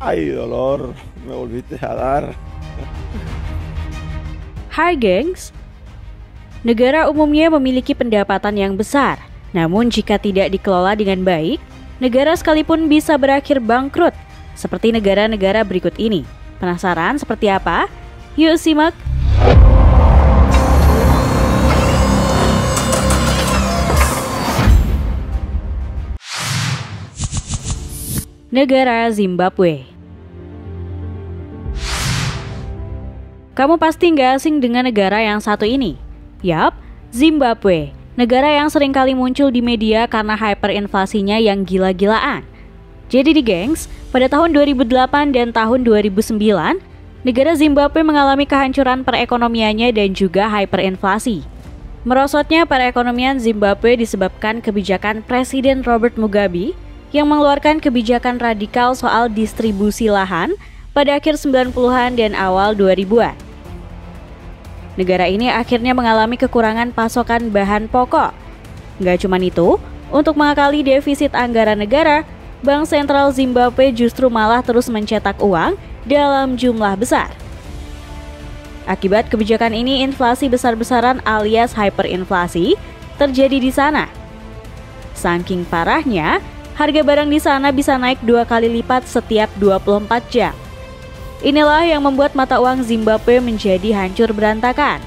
Ay, dolor, me volviste a dar. Hai gengs, negara umumnya memiliki pendapatan yang besar, namun jika tidak dikelola dengan baik, negara sekalipun bisa berakhir bangkrut, seperti negara-negara berikut ini. Penasaran seperti apa? Yuk simak! Negara Zimbabwe. Kamu pasti nggak asing dengan negara yang satu ini. Yap, Zimbabwe, negara yang sering kali muncul di media karena hyperinflasinya yang gila-gilaan. Jadi gengs, pada tahun 2008 dan tahun 2009, negara Zimbabwe mengalami kehancuran perekonomiannya dan juga hyperinflasi. Merosotnya perekonomian Zimbabwe disebabkan kebijakan Presiden Robert Mugabe yang mengeluarkan kebijakan radikal soal distribusi lahan pada akhir 90-an dan awal 2000-an. Negara ini akhirnya mengalami kekurangan pasokan bahan pokok. Nggak cuma itu, untuk mengakali defisit anggaran negara, Bank Sentral Zimbabwe justru malah terus mencetak uang dalam jumlah besar. Akibat kebijakan ini, inflasi besar-besaran alias hyperinflasi terjadi di sana. Saking parahnya, harga barang di sana bisa naik 2 kali lipat setiap 24 jam. Inilah yang membuat mata uang Zimbabwe menjadi hancur berantakan.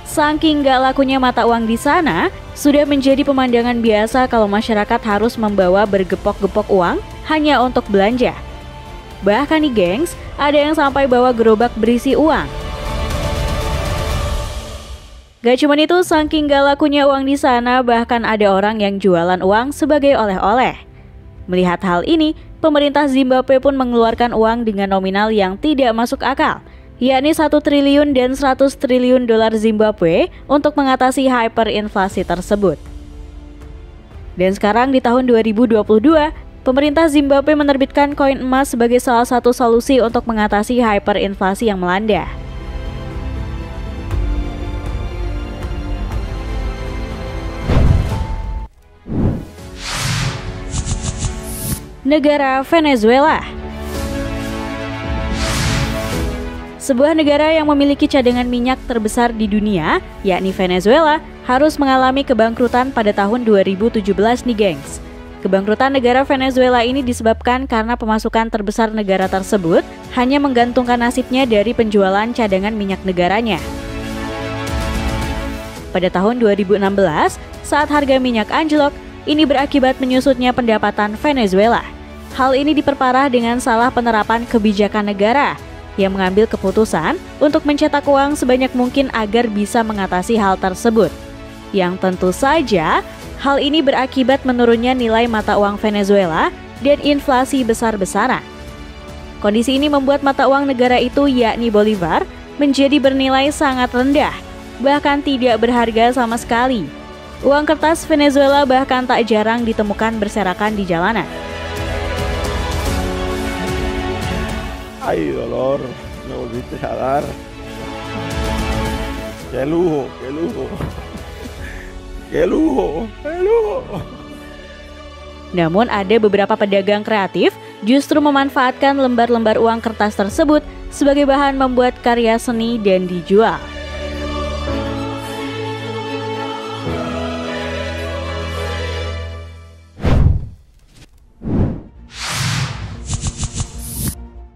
Saking gak lakunya mata uang di sana, sudah menjadi pemandangan biasa kalau masyarakat harus membawa bergepok-gepok uang hanya untuk belanja. Bahkan nih gengs, ada yang sampai bawa gerobak berisi uang. Gak cuma itu, saking gak lakunya uang di sana, bahkan ada orang yang jualan uang sebagai oleh-oleh. Melihat hal ini, pemerintah Zimbabwe pun mengeluarkan uang dengan nominal yang tidak masuk akal, yakni 1 triliun dan 100 triliun dolar Zimbabwe untuk mengatasi hyperinflasi tersebut. Dan sekarang di tahun 2022, pemerintah Zimbabwe menerbitkan koin emas sebagai salah satu solusi untuk mengatasi hyperinflasi yang melanda. Negara Venezuela. Sebuah negara yang memiliki cadangan minyak terbesar di dunia, yakni Venezuela, harus mengalami kebangkrutan pada tahun 2017 nih gengs. Kebangkrutan negara Venezuela ini disebabkan karena pemasukan terbesar negara tersebut hanya menggantungkan nasibnya dari penjualan cadangan minyak negaranya. Pada tahun 2016, saat harga minyak anjlok, ini berakibat menyusutnya pendapatan Venezuela. Hal ini diperparah dengan salah penerapan kebijakan negara yang mengambil keputusan untuk mencetak uang sebanyak mungkin agar bisa mengatasi hal tersebut. Yang tentu saja, hal ini berakibat menurunnya nilai mata uang Venezuela dan inflasi besar-besaran. Kondisi ini membuat mata uang negara itu, yakni Bolivar, menjadi bernilai sangat rendah, bahkan tidak berharga sama sekali. Uang kertas Venezuela bahkan tak jarang ditemukan berserakan di jalanan. Ay, dolor, me volviste a dar. Qué lujo, qué lujo. Qué lujo, qué lujo. Namun ada beberapa pedagang kreatif justru memanfaatkan lembar-lembar uang kertas tersebut sebagai bahan membuat karya seni dan dijual.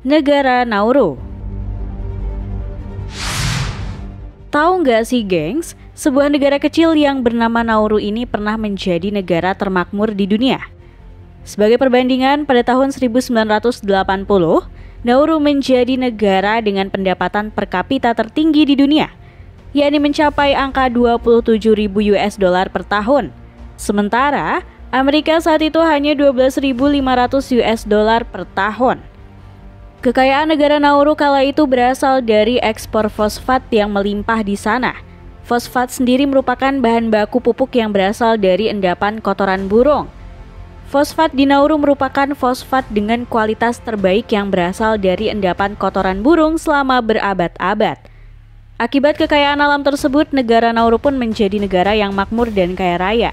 Negara Nauru. Tahu nggak sih gengs, sebuah negara kecil yang bernama Nauru ini pernah menjadi negara termakmur di dunia. Sebagai perbandingan, pada tahun 1980, Nauru menjadi negara dengan pendapatan per kapita tertinggi di dunia, yakni mencapai angka 27.000 US dollar per tahun. Sementara, Amerika saat itu hanya 12.500 US dollar per tahun. Kekayaan negara Nauru kala itu berasal dari ekspor fosfat yang melimpah di sana. Fosfat sendiri merupakan bahan baku pupuk yang berasal dari endapan kotoran burung. Fosfat di Nauru merupakan fosfat dengan kualitas terbaik yang berasal dari endapan kotoran burung selama berabad-abad. Akibat kekayaan alam tersebut, negara Nauru pun menjadi negara yang makmur dan kaya raya.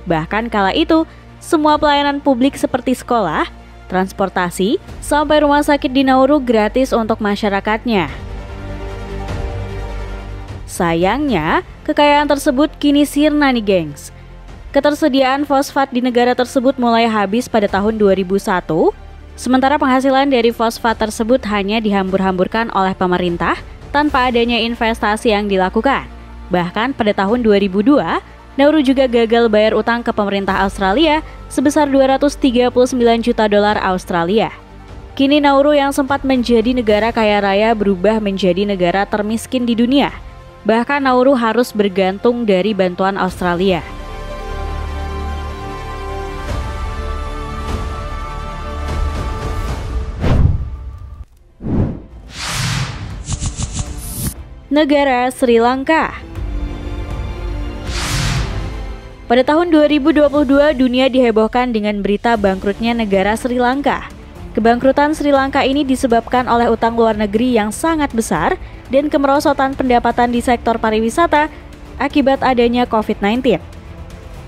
Bahkan kala itu, semua pelayanan publik seperti sekolah, transportasi, sampai rumah sakit di Nauru gratis untuk masyarakatnya. Sayangnya, kekayaan tersebut kini sirna nih gengs. Ketersediaan fosfat di negara tersebut mulai habis pada tahun 2001, sementara penghasilan dari fosfat tersebut hanya dihambur-hamburkan oleh pemerintah tanpa adanya investasi yang dilakukan. Bahkan pada tahun 2002, Nauru juga gagal bayar utang ke pemerintah Australia sebesar 239 juta dolar Australia. Kini Nauru yang sempat menjadi negara kaya raya berubah menjadi negara termiskin di dunia. Bahkan Nauru harus bergantung dari bantuan Australia. Negara Sri Lanka. Pada tahun 2022, dunia dihebohkan dengan berita bangkrutnya negara Sri Lanka. Kebangkrutan Sri Lanka ini disebabkan oleh utang luar negeri yang sangat besar dan kemerosotan pendapatan di sektor pariwisata akibat adanya COVID-19.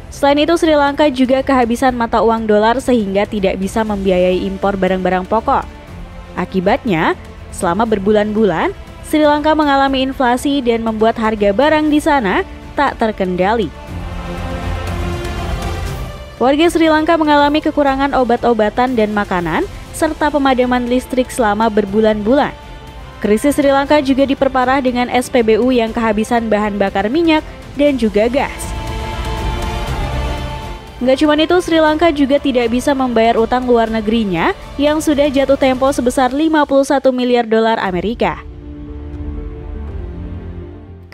Selain itu, Sri Lanka juga kehabisan mata uang dolar sehingga tidak bisa membiayai impor barang-barang pokok. Akibatnya, selama berbulan-bulan, Sri Lanka mengalami inflasi dan membuat harga barang di sana tak terkendali. Warga Sri Lanka mengalami kekurangan obat-obatan dan makanan, serta pemadaman listrik selama berbulan-bulan. Krisis Sri Lanka juga diperparah dengan SPBU yang kehabisan bahan bakar minyak dan juga gas. Nggak cuma itu, Sri Lanka juga tidak bisa membayar utang luar negerinya yang sudah jatuh tempo sebesar 51 miliar dolar Amerika.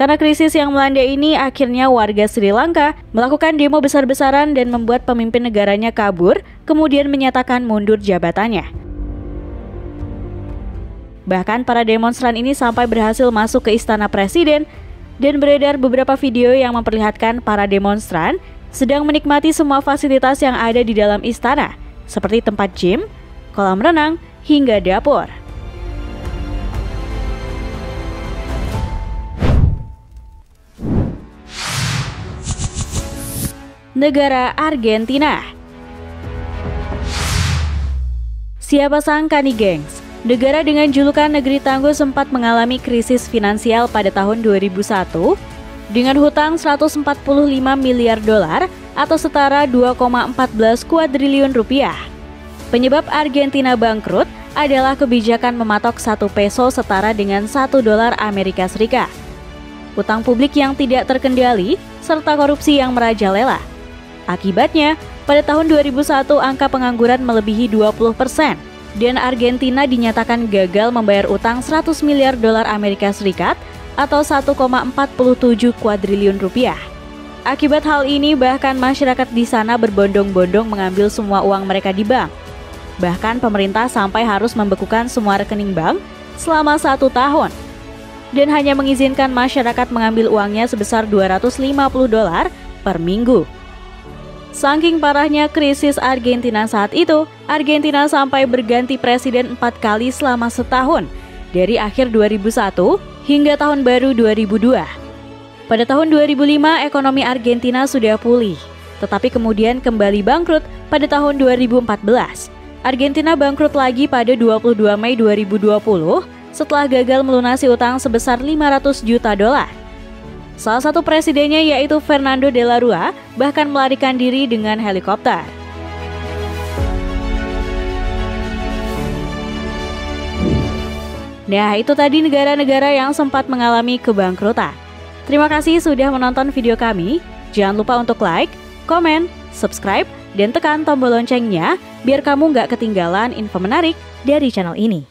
Karena krisis yang melanda ini, akhirnya warga Sri Lanka melakukan demo besar-besaran dan membuat pemimpin negaranya kabur, kemudian menyatakan mundur jabatannya. Bahkan para demonstran ini sampai berhasil masuk ke istana presiden dan beredar beberapa video yang memperlihatkan para demonstran sedang menikmati semua fasilitas yang ada di dalam istana, seperti tempat gym, kolam renang, hingga dapur. Negara Argentina. Siapa sangka nih gengs, negara dengan julukan negeri tangguh sempat mengalami krisis finansial pada tahun 2001 dengan hutang 145 miliar dolar atau setara 2,14 kuadriliun rupiah. Penyebab Argentina bangkrut adalah kebijakan mematok 1 peso setara dengan 1 dolar Amerika Serikat. Utang publik yang tidak terkendali serta korupsi yang merajalela. Akibatnya, pada tahun 2001 angka pengangguran melebihi 20% dan Argentina dinyatakan gagal membayar utang 100 miliar dolar Amerika Serikat atau 1,47 kuadriliun rupiah. Akibat hal ini, bahkan masyarakat di sana berbondong-bondong mengambil semua uang mereka di bank. Bahkan pemerintah sampai harus membekukan semua rekening bank selama 1 tahun dan hanya mengizinkan masyarakat mengambil uangnya sebesar 250 dolar per minggu. Saking parahnya krisis Argentina saat itu, Argentina sampai berganti presiden 4 kali selama setahun, dari akhir 2001 hingga tahun baru 2002. Pada tahun 2005, ekonomi Argentina sudah pulih, tetapi kemudian kembali bangkrut pada tahun 2014. Argentina bangkrut lagi pada 22 Mei 2020 setelah gagal melunasi utang sebesar 500 juta dolar. Salah satu presidennya yaitu Fernando de la Rúa bahkan melarikan diri dengan helikopter. Nah, itu tadi negara-negara yang sempat mengalami kebangkrutan. Terima kasih sudah menonton video kami. Jangan lupa untuk like, komen, subscribe, dan tekan tombol loncengnya biar kamu nggak ketinggalan info menarik dari channel ini.